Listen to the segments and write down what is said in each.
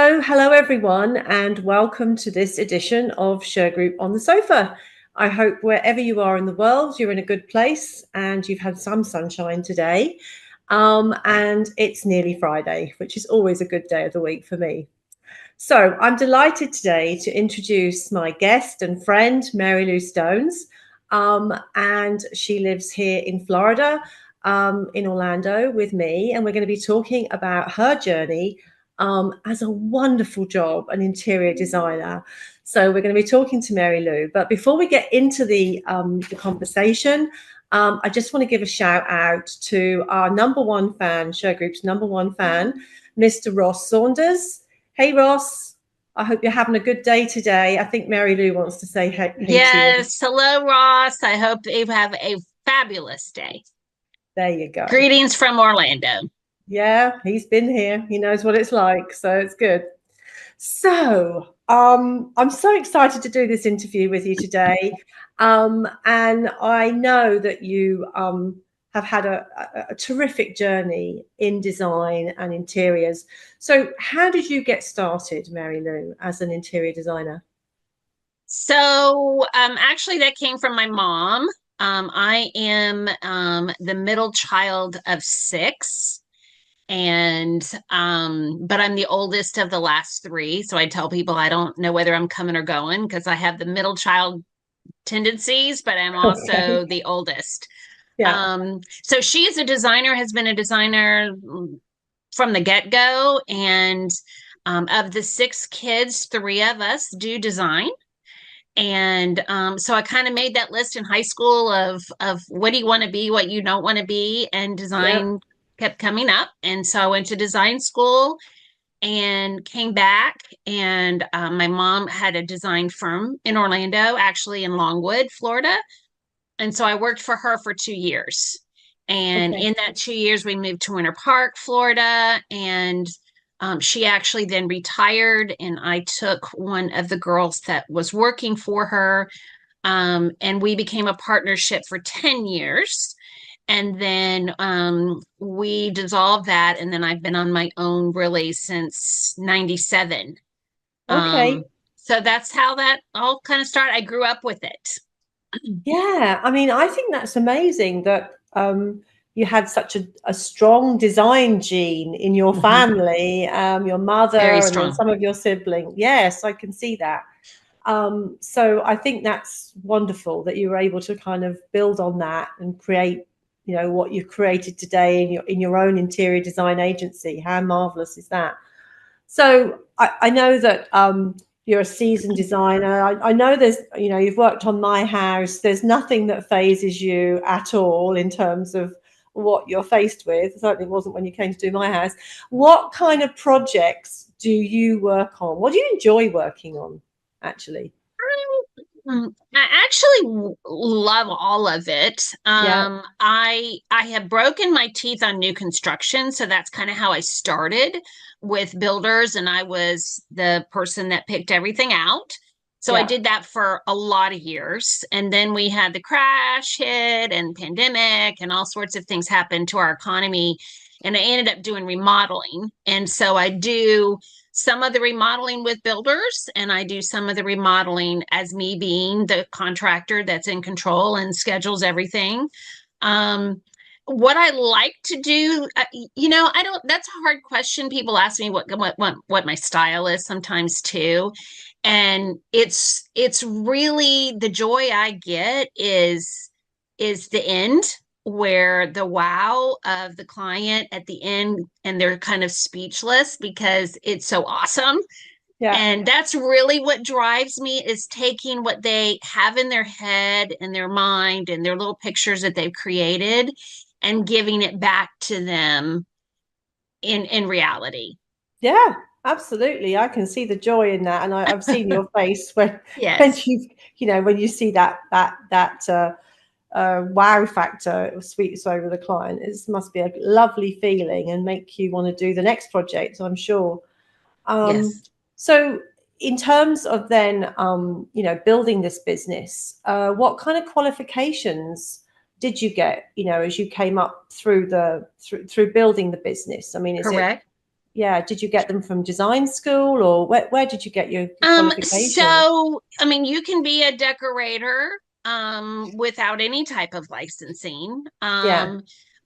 So, hello everyone, and welcome to this edition of Shergroup on the Sofa. I hope wherever you are in the world, you're in a good place and you've had some sunshine today. And it's nearly Friday, which is always a good day of the week for me. So, I'm delighted today to introduce my guest and friend, Marilou Stones. And she lives here in Florida, in Orlando with me, and we're going to be talking about her journey as a wonderful job, an interior designer. So we're going to be talking to Marilou. But before we get into the conversation, I just want to give a shout out to our number one fan, Shergroup's number one fan, Mr. Ross Saunders. Hey, Ross. I hope you're having a good day today. I think Marilou wants to say hey to you. Yes. Hello, Ross. I hope you have a fabulous day. There you go. Greetings from Orlando. Yeah, he's been here. He knows what it's like, so it's good. So, I'm so excited to do this interview with you today. And I know that you have had a terrific journey in design and interiors. So, how did you get started, Mary Lou, as an interior designer? So, actually, that came from my mom. I am the middle child of six, and but I'm the oldest of the last three. So I tell people I don't know whether I'm coming or going because I have the middle child tendencies, but I'm Okay. also the oldest. Yeah. So she is a designer, has been a designer from the get-go, and of the six kids, three of us do design. And so I kind of made that list in high school of what do you want to be, what you don't want to be, and Yeah. design kept coming up. And so I went to design school and came back. And my mom had a design firm in Orlando, actually in Longwood, Florida. And so I worked for her for 2 years. And Okay. in that 2 years, we moved to Winter Park, Florida. And she actually then retired, and I took one of the girls that was working for her. And we became a partnership for 10 years. And then we dissolved that. And then I've been on my own really since 97. Okay. Um, so that's how that all kind of started. I grew up with it. Yeah, I mean, I think that's amazing that you had such a strong design gene in your Mhm. family, your mother, Very and then strong. some of your siblings. Yes, I can see that. So I think that's wonderful that you were able to kind of build on that and create, what you've created today in your own interior design agency. How marvelous is that? So I know that you're a seasoned designer. I know you've worked on my house. There's nothing that phases you at all in terms of what you're faced with. It certainly wasn't when you came to do my house. What kind of projects do you work on? What do you enjoy working on, actually? I actually love all of it. Yeah, I have broken my teeth on new construction, so that's kind of how I started with builders, and I was the person that picked everything out. So I yeah. did that for a lot of years, and then we had the crash hit and pandemic, and all sorts of things happened to our economy, and I ended up doing remodeling, and so I do some of the remodeling with builders, and I do some of the remodeling as me being the contractor that's in control and schedules everything. Um, what I like to do, I don't. That's a hard question. People ask me what my style is sometimes too, and it's really the joy I get is the end, where the wow of the client at the end, and they're kind of speechless because it's so awesome. Yeah. And that's really what drives me, is taking what they have in their head and their mind and their little pictures that they've created and giving it back to them in reality. Yeah, absolutely. I can see the joy in that, and I've seen your face when Yes. when you see that wow factor sweeps over the client. It must be a lovely feeling and make you want to do the next project, I'm sure. Um, Yes. so, in terms of then, building this business, what kind of qualifications did you get? As you came up through building the business. I mean, is it Correct. yeah, did you get them from design school, or where did you get your qualification? So I mean, you can be a decorator without any type of licensing. Yeah,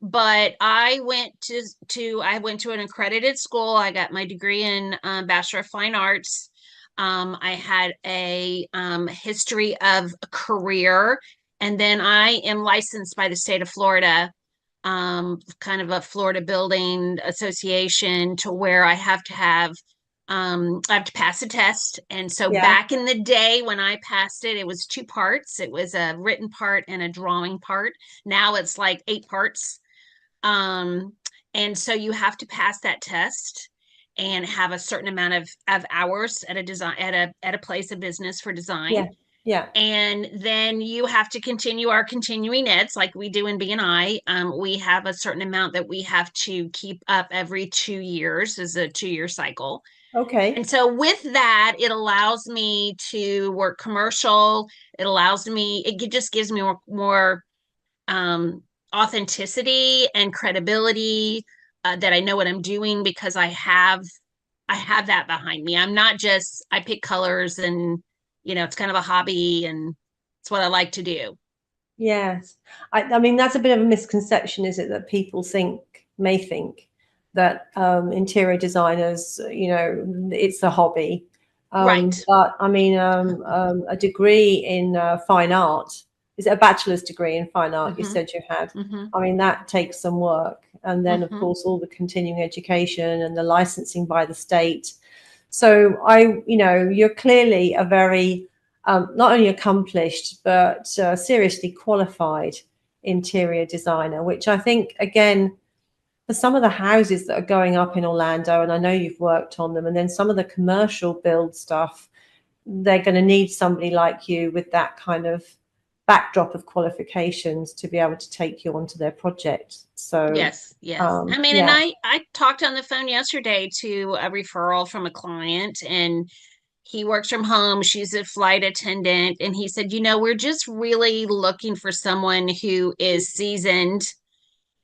But I went to an accredited school. I got my degree in Bachelor of Fine Arts. I had a history of a career, and then I am licensed by the state of Florida, kind of a Florida Building Association, to where I have to pass a test. And so yeah, back in the day when I passed it, it was two parts. It was a written part and a drawing part. Now it's like eight parts. Um, and so you have to pass that test and have a certain amount of hours at a design at a place of business for design. yeah, yeah. And then you have to continue our continuing eds like we do in BNI. We have a certain amount that we have to keep up every 2 years, is a 2 year cycle. And Okay. so with that, it allows me to work commercial. It just gives me more um, authenticity and credibility, that I know what I'm doing because I have that behind me. I'm not just, I pick colors and, it's kind of a hobby and it's what I like to do. Yes. I mean, that's a bit of a misconception, is it, that people may think that interior designers, it's a hobby. Right. But I mean, a degree in fine art, is it a bachelor's degree in fine art you Mm-hmm. said you had? Mm-hmm. I mean, that takes some work. And then, of Mm-hmm. course, all the continuing education and the licensing by the state. So you're clearly a very not only accomplished but seriously qualified interior designer, which I think, again, for some of the houses that are going up in Orlando, and I know you've worked on them, and then some of the commercial build stuff, they're going to need somebody like you with that kind of backdrop of qualifications to be able to take you onto their project. So, Yes, yes. I mean, and yeah, I talked on the phone yesterday to a referral from a client, and he works from home. She's a flight attendant, and he said, we're just really looking for someone who is seasoned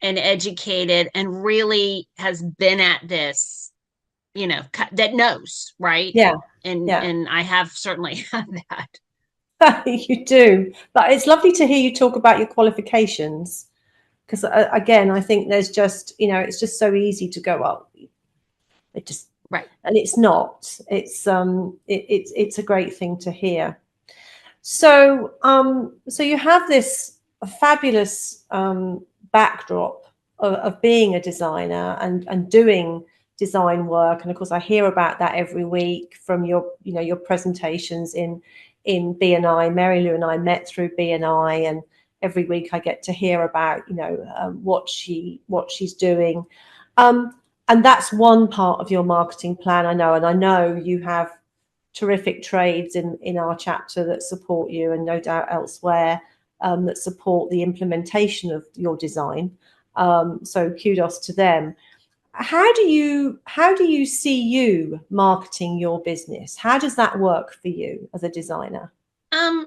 and educated and really has been at this, that knows, right? yeah, And yeah. and I have certainly had that. You do, but it's lovely to hear you talk about your qualifications, because again, I think there's just, it's just so easy to go up. It just, Right. and it's not. It's a great thing to hear. So you have this fabulous backdrop of being a designer and doing design work, and of course I hear about that every week from your presentations in BNI. Marilou and I met through BNI, and every week I get to hear about what she's doing, um, and that's one part of your marketing plan, I know. And I know you have terrific trades in our chapter that support you, and no doubt elsewhere, that support the implementation of your design. So kudos to them. How do you see you marketing your business? How does that work for you as a designer? Um,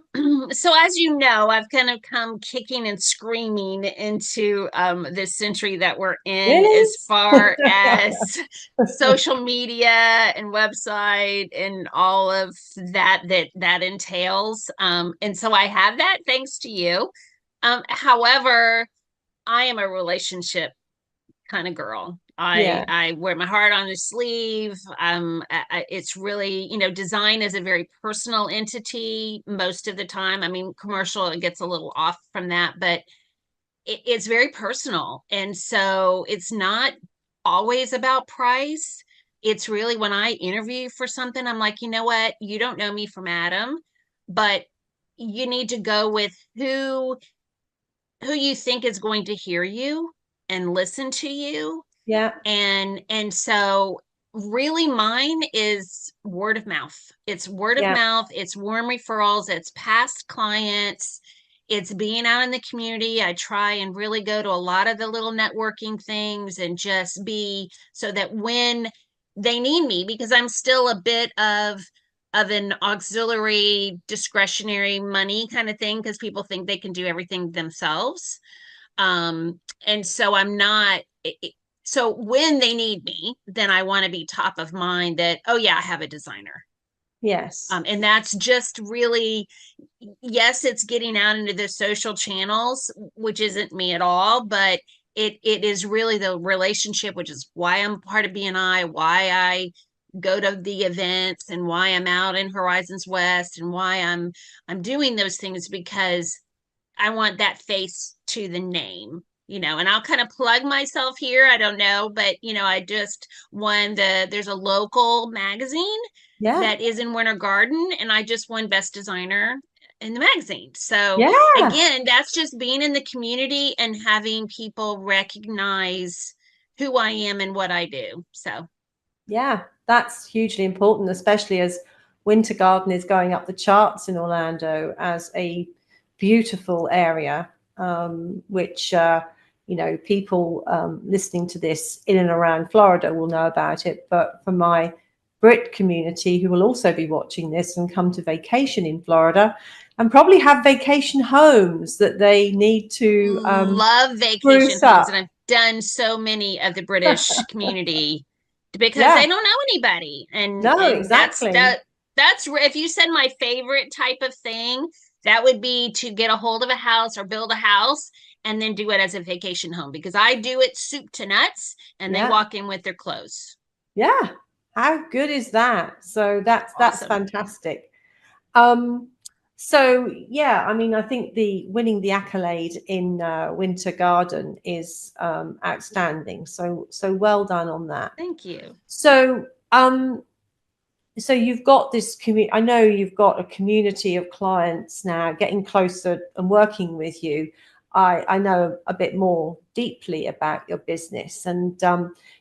so as you know, I've kind of come kicking and screaming into this century that we're in, Really? as far as social media and website and all of that entails. And so I have that thanks to you. However, I am a relationship kind of girl. I Yeah, I wear my heart on the sleeve. It's really, design is a very personal entity most of the time. I mean, commercial, it gets a little off from that, but it's very personal, and so it's not always about price. It's really, when I interview for something, I'm like, you know what, you don't know me from Adam, but you need to go with who you think is going to hear you and listen to you. yeah, And so really mine is word of mouth. It's word of yeah, mouth, it's warm referrals, it's past clients, it's being out in the community. I try and really go to a lot of the little networking things and just be, so that when they need me, because I'm still a bit of an auxiliary discretionary money kind of thing, because people think they can do everything themselves. And so I'm not, So when they need me, then I want to be top of mind that, oh yeah, I have a designer. Yes. And that's just really, yes, it's getting out into the social channels, which isn't me at all, but it is really the relationship, which is why I'm part of BNI, why I go to the events, and why I'm out in Horizons West, and why I'm doing those things, because I want that face to the name, and I'll kind of plug myself here. I don't know, but I just won there's a local magazine Yeah. that is in Winter Garden, and I just won best designer in the magazine. So Yeah. again, that's just being in the community and having people recognize who I am and what I do. So Yeah, that's hugely important, especially as Winter Garden is going up the charts in Orlando as a beautiful area, which, people listening to this in and around Florida will know about it. But for my Brit community, who will also be watching this and come to vacation in Florida and probably have vacation homes that they need to love vacation spruce homes, up. and I've done so many of the British community because Yeah, they don't know anybody, and no, that's exactly. that's if you said my favorite type of thing, that would be to get a hold of a house or build a house and then do it as a vacation home, because I do it soup to nuts, and they Yeah. walk in with their clothes. Yeah, how good is that? So that's Awesome. fantastic. Um, so yeah, I mean, I think the winning the accolade in Winter Garden is outstanding. So well done on that. Thank you. So so you've got this community. I know you've got a community of clients now getting closer and working with you. I know a bit more deeply about your business, and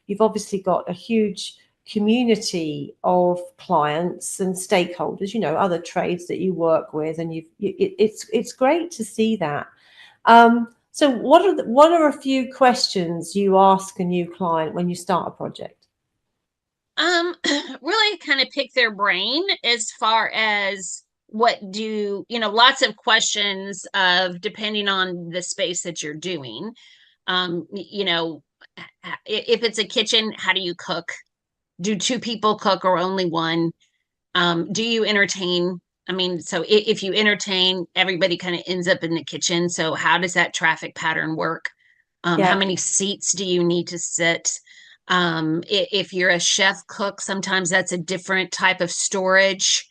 you've obviously got a huge community of clients and stakeholders. Other trades that you work with, and it's great to see that. So, what are a few questions you ask a new client when you start a project? Really kind of pick their brain as far as what do, lots of questions of depending on the space that you're doing. If it's a kitchen, how do you cook? Do two people cook or only one? Do you entertain? I mean, so if you entertain, everybody kind of ends up in the kitchen. So how does that traffic pattern work? How Yeah, many seats do you need to sit? If you're a chef cook, sometimes that's a different type of storage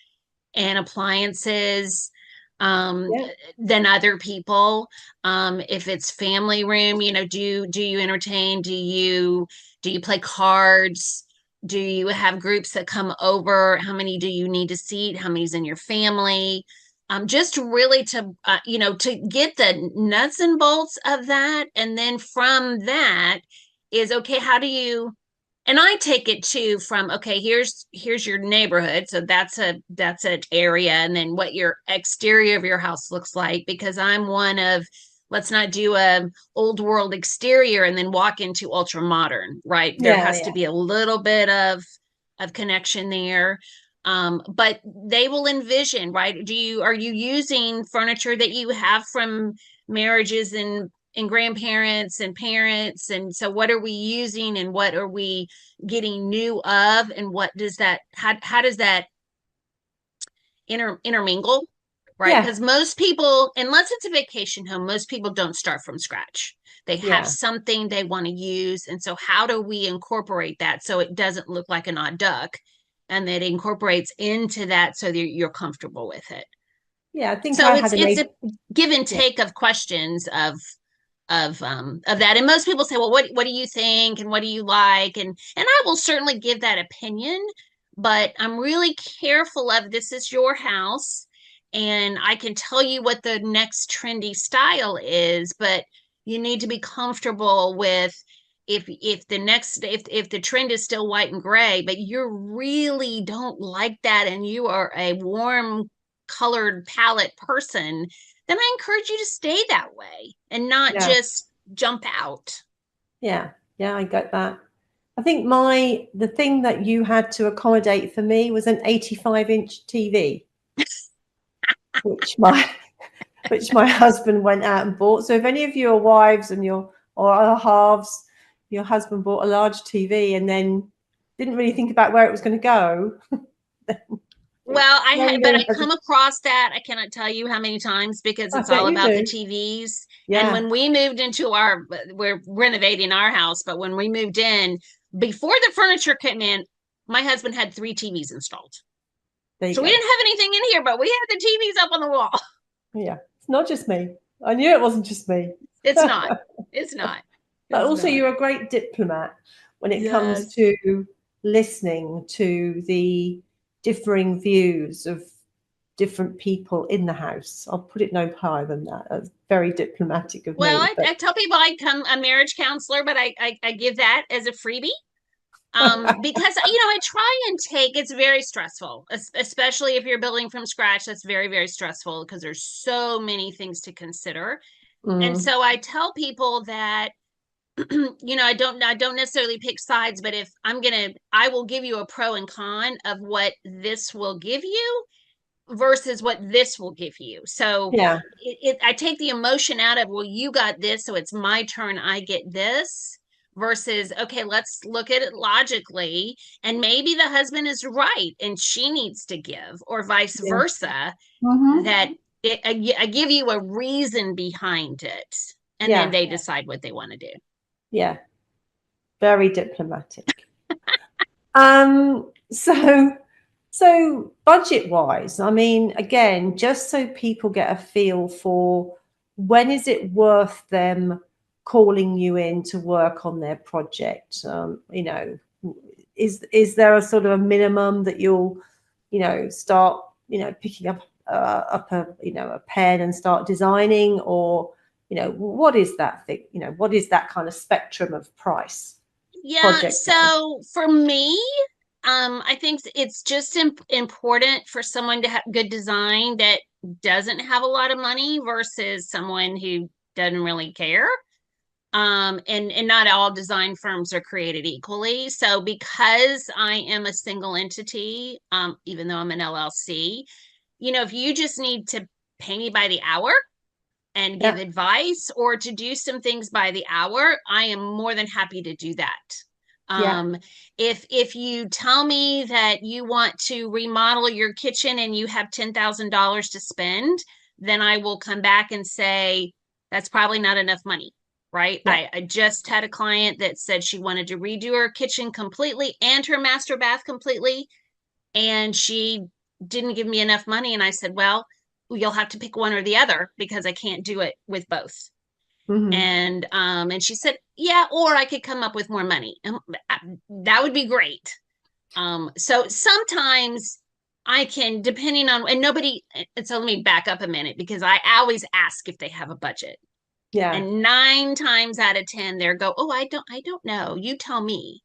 and appliances um, yeah, than other people. If it's family room, do you entertain? Do you play cards? Do you have groups that come over? How many do you need to seat? How many's in your family? Just really to get the nuts and bolts of that, and then from that is okay. How do you and I take it too from, okay, here's your neighborhood, so that's an area, and then what your exterior of your house looks like, because I'm one of, let's not do a old world exterior and then walk into ultra modern, right? There yeah, has yeah, to be a little bit of connection there. But they will envision, right? Are you using furniture that you have from marriages and grandparents and parents? And so what are we using, and what are we getting new of, and what does that how does that intermingle, right? yeah, Because most people, unless it's a vacation home, most people don't start from scratch. They have yeah. something they want to use, and so how do we incorporate that so it doesn't look like an odd duck, and that incorporates into that so that you're comfortable with it? Yeah, I think So I it's had an it's a eight. give and Yeah, take of questions of that. And most people say, well, what do you think, and what do you like? And I will certainly give that opinion, but I'm really careful of, this is your house, and I can tell you what the next trendy style is, but you need to be comfortable with, if the trend is still white and gray, but you really don't like that, and you are a warm colored palette person, then I encourage you to stay that way and not yeah, just jump out. yeah, yeah, I get that. I think the thing that you had to accommodate for me was an 85-inch TV, which my which my husband went out and bought. So if any of you are wives and you're or are halves, your husband bought a large TV and then didn't really think about where it was going to go. Well, but I Has come across that. I cannot tell you how many times because I it's bet all you about the do. TVs. And Yeah, when we moved into we're renovating our house, but when we moved in, before the furniture came in, my husband had 3 TVs installed. there you So we go. didn't have anything in here, but we had the TVs up on the wall. Yeah, it's not just me. I knew it wasn't just me. It's not. It's not. But It's also, not. you're a great diplomat when it comes Yes. to listening to the differing views of different people in the house. I'll put it no higher than that. That's very diplomatic of Well, me. But I tell people I come a marriage counselor, but I give that as a freebie. Because I try and take it's very stressful, especially if you're building from scratch. That's very, very stressful because there's so many things to consider. And so I tell people that I don't necessarily pick sides, but if I will give you a pro and con of what this will give you versus what this will give you. So yeah, I take the emotion out of, well, you got this, so it's my turn, I get this, versus, okay, let's look at it logically. And maybe the husband is right and she needs to give, or vice yeah. versa, that I give you a reason behind it. And then Yeah, they decide what they want to do. yeah, very diplomatic. So budget wise, I mean, again, just so people get a feel for when is it worth them calling you in to work on their project? Is there a sort of a minimum that you'll, start, picking up a pen and start designing, or what is that thing? What is that kind of spectrum of price Yeah. project wise? So for me, I think it's just important for someone to have good design that doesn't have a lot of money versus someone who doesn't really care. And not all design firms are created equally. So because I am a single entity, even though I'm an LLC, if you just need to pay me by the hour and give Yeah, advice or to do some things by the hour, I am more than happy to do that. yeah, Um, if you tell me that you want to remodel your kitchen and you have $10,000 to spend, then I will come back and say that's probably not enough money, right? yeah, I just had a client that said she wanted to redo her kitchen completely and her master bath completely, and she didn't give me enough money. And I said, well, you'll have to pick one or the other because I can't do it with both. mm-hmm. And she said, yeah, or I could come up with more money. That would be great. So sometimes I can, depending on, and nobody, so let me back up a minute because I always ask if they have a budget. Yeah, And 9 times out of 10, they're go, oh, I don't know. You tell me.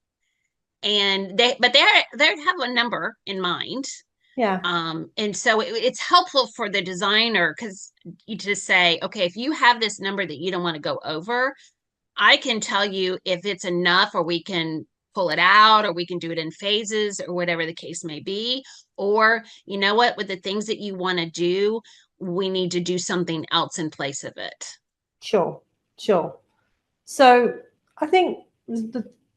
And they have a number in mind. yeah, And so it's helpful for the designer because you just say, okay, if you have this number that you don't want to go over, I can tell you if it's enough, or we can pull it out, or we can do it in phases, or whatever the case may be. Or, you know what, with the things that you want to do, we need to do something else in place of it. sure, sure. So I think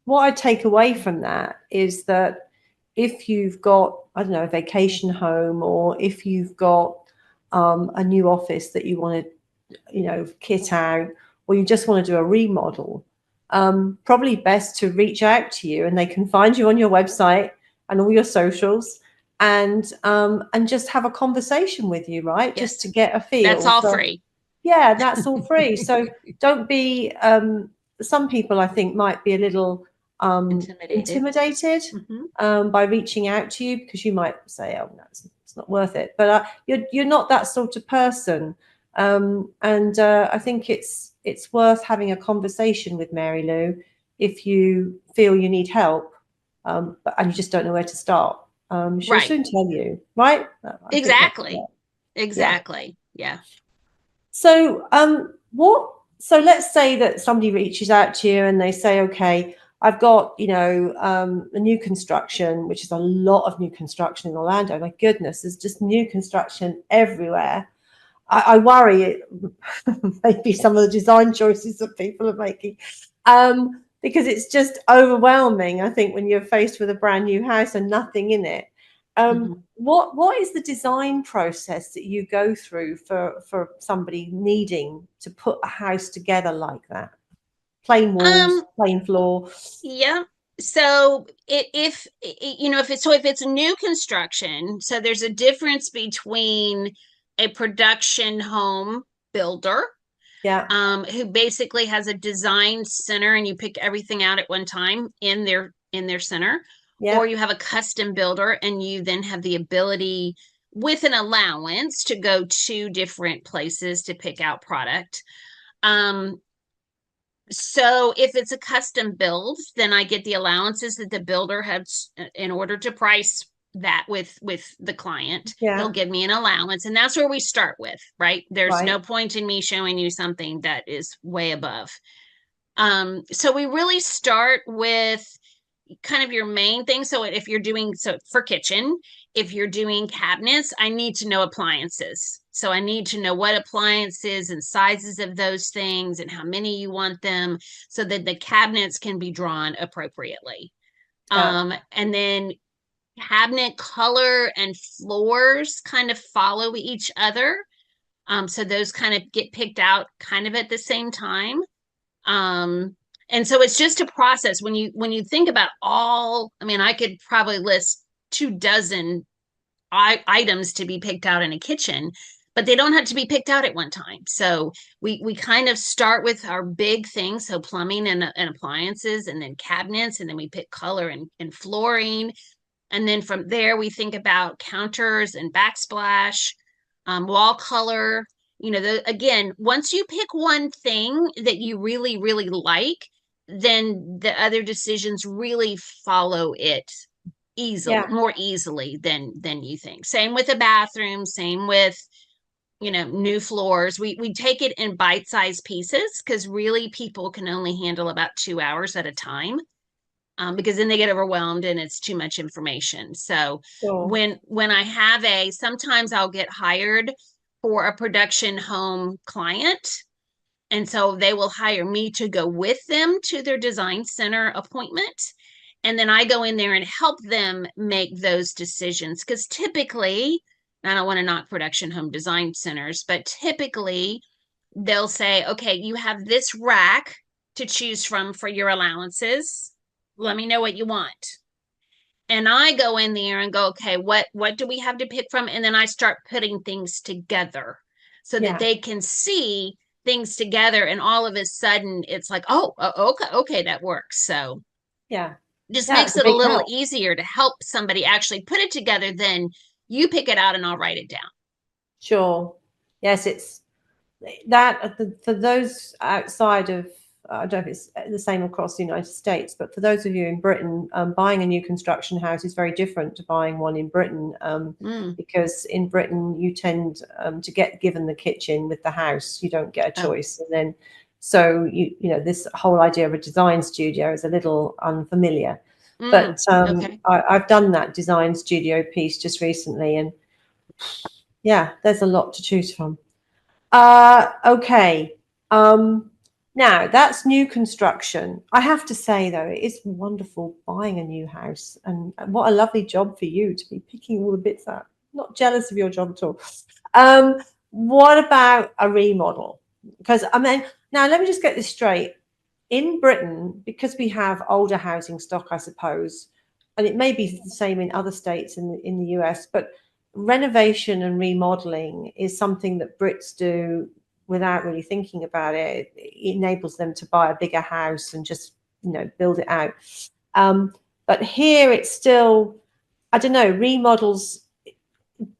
what I take away from that is that if you've got, I don't know, a vacation home, or if you've got a new office that you want to, kit out, or you just want to do a remodel, probably best to reach out to you, and they can find you on your website and all your socials, and just have a conversation with you, right? Just to Yes, get a that's feel all for, free. yeah, that's all free. So don't be, some people I think might be a little Intimidated. intimidated Mm-hmm. by reaching out to you, because you might say, oh, no, it's not worth it. But you're not that sort of person. And I think it's worth having a conversation with Marilou if you feel you need help, and you just don't know where to start. She'll Right. soon tell you, right? I think that's, Exactly. yeah. Exactly. Yeah. So, so let's say that somebody reaches out to you and they say, okay, I've got, a new construction, which is a lot of new construction in Orlando. My goodness, there's just new construction everywhere. I worry maybe some of the design choices that people are making. because it's just overwhelming, I think, when you're faced with a brand new house and nothing in it. Mhm. What is the design process that you go through for somebody needing to put a house together like that? Plain walls, Um, plain floor. yeah. So if you know, if it's a new construction, so there's a difference between a production home builder, Yeah, who basically has a design center and you pick everything out at one time in their center, or yeah, you have a custom builder and you then have the ability with an allowance to go to different places to pick out product. Um, so if it's a custom build, then I get the allowances that the builder has in order to price that with the client. He'll yeah. give me an allowance, and that's where we start with, right? There's Right. no point in me showing you something that is way above. So we really start with kind of your main thing. So if you're doing so for kitchen, if you're doing cabinets, I need to know appliances. So I need to know what appliances and sizes of those things and how many you want them so that the cabinets can be drawn appropriately. Yeah, And then cabinet color and floors kind of follow each other. So those kind of get picked out kind of at the same time. Um, and so it's just a process when you think about all, I mean, I could probably list 2 dozen items to be picked out in a kitchen, but they don't have to be picked out at one time. So we kind of start with our big things, so plumbing and appliances, and then cabinets, and then we pick color and flooring, and then from there, we think about counters and backsplash, wall color. You know, again, once you pick one thing that you really, really like, then the other decisions really follow it easily, yeah, more easily than you think. Same with the bathroom, same with, you know, new floors. We take it in bite-sized pieces because really people can only handle about 2 hours at a time, because then they get overwhelmed and it's too much information. So sure. when I have sometimes I'll get hired for a production home client, and so they will hire me to go with them to their design center appointment. And then I go in there and help them make those decisions. Because typically, I don't want to knock production home design centers, but typically they'll say, okay, you have this rack to choose from for your allowances. Let me know what you want. And I go in there and go, okay, what do we have to pick from? And then I start putting things together so that Yeah, they can see things together. And all of a sudden it's like, oh, okay, that works. So yeah. just Yeah, it's makes a it a big little help. easier to help somebody actually put it together than you pick it out and I'll write it down. Sure. Yes, it's that for those outside of, I don't know if it's the same across the United States, but for those of you in Britain, buying a new construction house is very different to buying one in Britain, Mm. because in Britain you tend to get given the kitchen with the house. You don't get a Oh. choice, and then so you know this whole idea of a design studio is a little unfamiliar. But Okay. I've done that design studio piece just recently, and yeah, there's a lot to choose from. Okay. Um, Now that's new construction. I have to say though, it is wonderful buying a new house, and what a lovely job for you to be picking all the bits out. Not jealous of your job at all. What about a remodel? Because I mean, now let me just get this straight. In Britain, because we have older housing stock, I suppose, and it may be the same in other states in the US, but renovation and remodeling is something that Brits do without really thinking about it. It enables them to buy a bigger house and just, you know, build it out. But here it's still, I don't know, remodels.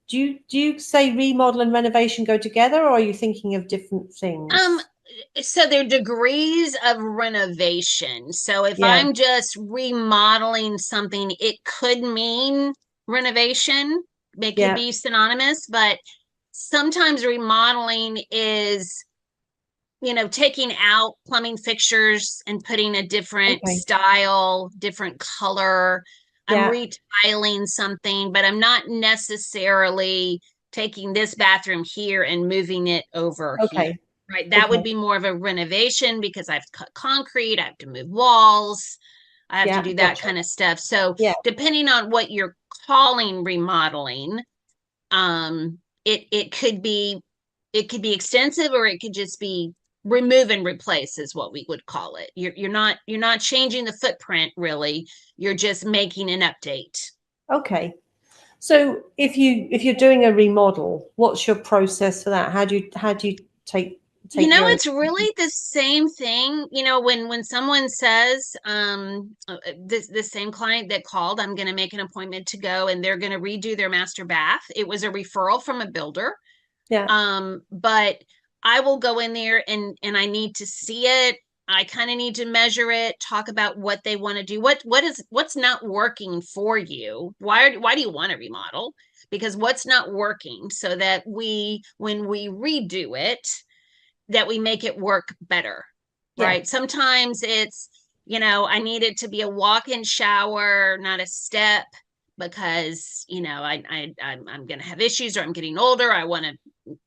Do you say remodel and renovation go together, or are you thinking of different Um, things? so there are degrees of renovation. So if Yeah, I'm just remodeling something, it could mean renovation. It could yeah, be synonymous, but sometimes remodeling is, you know, taking out plumbing fixtures and putting a different okay, style, different color. I'm yeah, retiling something, but I'm not necessarily taking this bathroom here and moving it over here, okay, Right. That Okay. would be more of a renovation because I've cut concrete, I have to move walls, I have to Yeah, do that gotcha. kind of stuff. So Yeah. depending on what you're calling remodeling, it could be extensive or it could just be remove and replace is what we would call it. You're not changing the footprint really. You're just making an update. Okay. So if you're doing a remodel, what's your process for that? How do you take your It's really the same thing. When someone says, this same client that called, I'm going to make an appointment to go and they're going to redo their master bath. It was a referral from a builder. yeah, But I will go in there and I need to see it. I kind of need to measure it, talk about what they want to do. What's not working for you? Why do you want to remodel? Because what's not working so that when we redo it, that we make it work better, yeah, right? Sometimes it's, I need it to be a walk-in shower, not a step, because I'm going to have issues or I'm getting older. I want to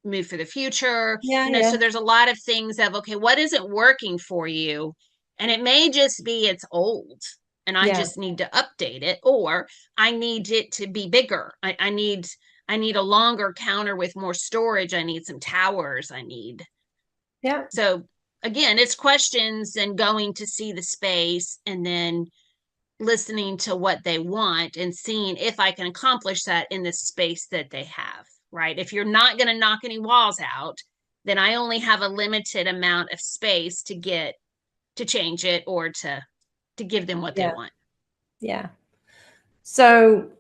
move for the future. yeah, So yeah, there's a lot of things of, okay, what isn't working for you? And it may just be it's old and I yeah, just need to update it, or I need it to be bigger. I need a longer counter with more storage. I need some towers. yeah, So again, it's questions and going to see the space and then listening to what they want and seeing if I can accomplish that in the space that they have, right? If you're not going to knock any walls out, then I only have a limited amount of space to change it or to give them what they yeah, want. yeah. So,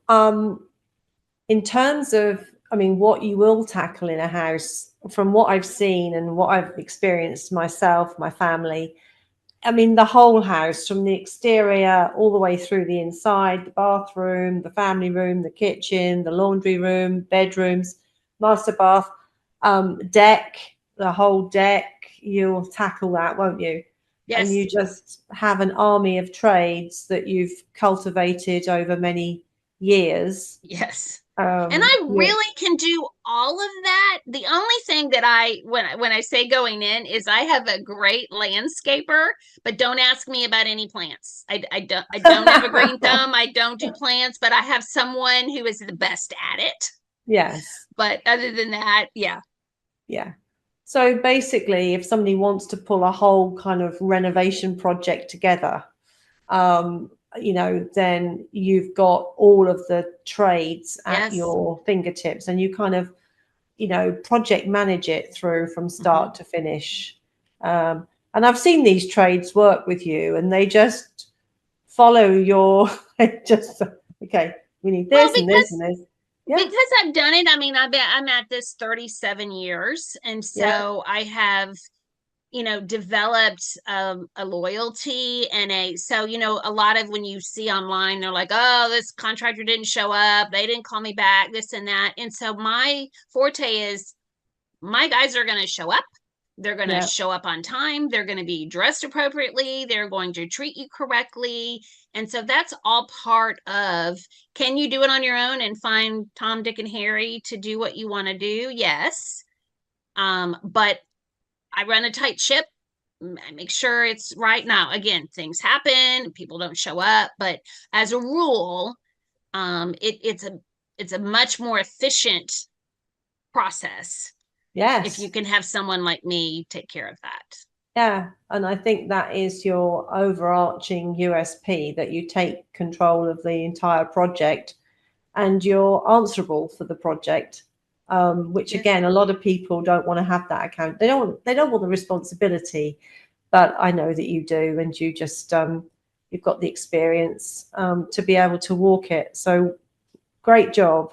in terms of, I mean, what you will tackle in a house, from what I've seen and what I've experienced myself, my family, I mean, the whole house from the exterior all the way through the inside, the bathroom, the family room, the kitchen, the laundry room, bedrooms, master bath, deck, the whole deck, you'll tackle that, won't you? And Yes. you just have an army of trades that you've cultivated over many years. Yes. And I Yeah, really can do all of that. The only thing that when I say going in is I have a great landscaper, but don't ask me about any plants. I don't have a green thumb. I don't do plants, but I have someone who is the best at it. yes, But other than that, yeah. yeah. So basically, if somebody wants to pull a whole kind of renovation project together, um, then you've got all of the trades at Yes. your fingertips and you kind of, project manage it through from Mm-hmm. start to finish. And I've seen these trades work with you and they just follow your, just, okay, we need Well, this and this and this. Yeah, because I've done it. I mean, I'm at this 37 years, and yeah, so I have developed a loyalty and a lot of when you see online, they're like, oh, this contractor didn't show up, they didn't call me back, this and that. And so my forte is my guys are going to show up. They're going to yeah, show up on time. They're going to be dressed appropriately. They're going to treat you correctly. And so that's all part of, can you do it on your own and find Tom, Dick, and Harry to do what you want to do? Yes. But I run a tight ship. I make sure it's right. Now, again, things happen, people don't show up, but as a rule, it's a much more efficient process if you yes. can have someone like me take care of that. Yeah, and I think that is your overarching USP, that you take control of the entire project and you're answerable for the project. Which Yes. again, a lot of people don't want to have that account. They don't want the responsibility, but I know that you do, and you just you've got the experience to be able to walk it. So great job.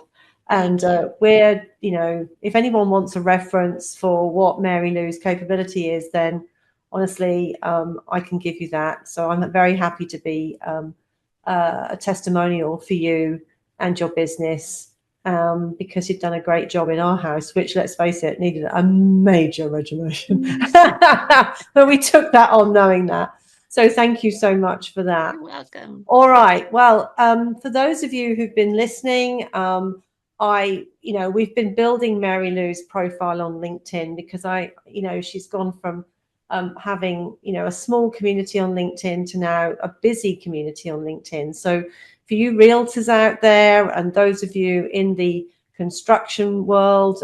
And Thank you. if anyone wants a reference for what Mary Lou's capability is, then honestly, I can give you that. So I'm very happy to be a testimonial for you and your business, because you've done a great job in our house, which, let's face it, needed a major renovation. But we took that on knowing that. So thank you so much for that. You're welcome. All right. Well, for those of you who've been listening, we've been building Marilou's profile on LinkedIn because she's gone from having, a small community on LinkedIn to now a busy community on LinkedIn. So for you realtors out there and those of you in the construction world,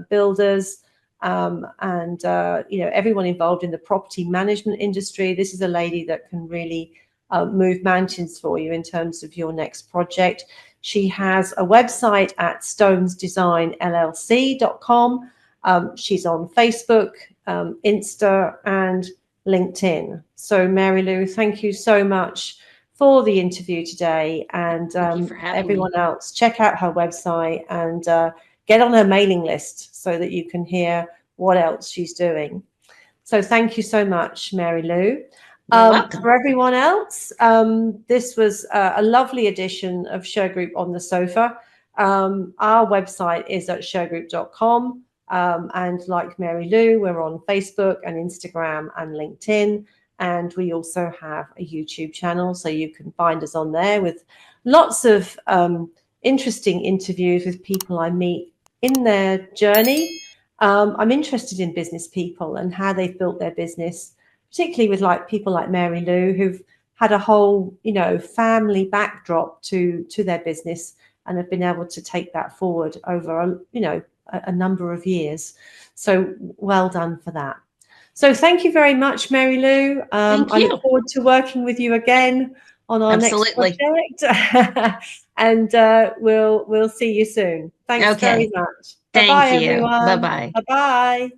builders, and everyone involved in the property management industry, this is a lady that can really move mountains for you in terms of your next project. She has a website at Stones Design LLC.com. She's on Facebook, Insta, and LinkedIn. So Marilou, thank you so much for the interview today, and everyone else, check out her website and get on her mailing list so that you can hear what else she's doing. So thank you so much, Marilou. For everyone else, this was a lovely edition of Shergroup on the Sofa. Our website is at shergroup.com. And like Marilou, we're on Facebook and Instagram and LinkedIn. And we also have a YouTube channel, so you can find us on there with lots of interesting interviews with people I meet in their journey. I'm interested in business people and how they've built their business, particularly with people like Marilou, who've had a whole, family backdrop to their business and have been able to take that forward over, a number of years. So well done for that. So thank you very much, Marilou. I look forward to working with you again on our next project. And we'll see you soon. Thanks very much. Bye-bye, everyone. Bye-bye. Bye-bye.